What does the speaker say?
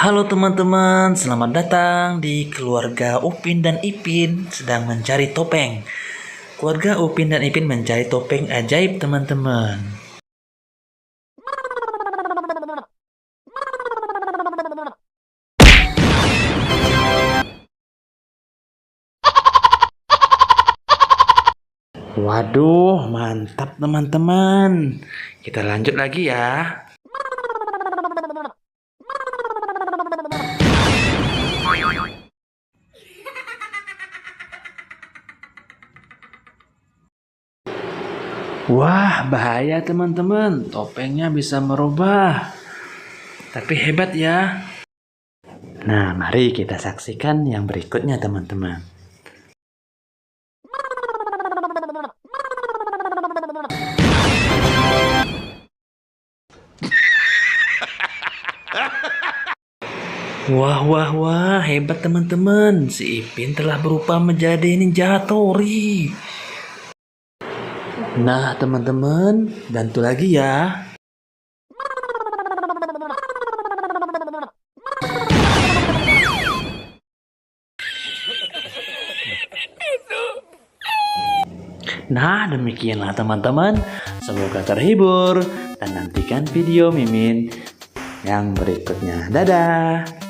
Halo teman-teman, selamat datang di keluarga Upin dan Ipin sedang mencari topeng. Keluarga Upin dan Ipin mencari topeng ajaib teman-teman. Waduh, mantap teman-teman. Kita lanjut lagi ya. Wah, bahaya teman-teman. Topengnya bisa merubah. Tapi hebat ya. Nah, mari kita saksikan yang berikutnya teman-teman. Wah, wah, wah, hebat teman-teman. Si Ipin telah berubah menjadi Ninja Hattori. Nah, teman-teman, bantu lagi ya. Nah, demikianlah teman-teman. Semoga terhibur dan nantikan video Mimin yang berikutnya. Dadah.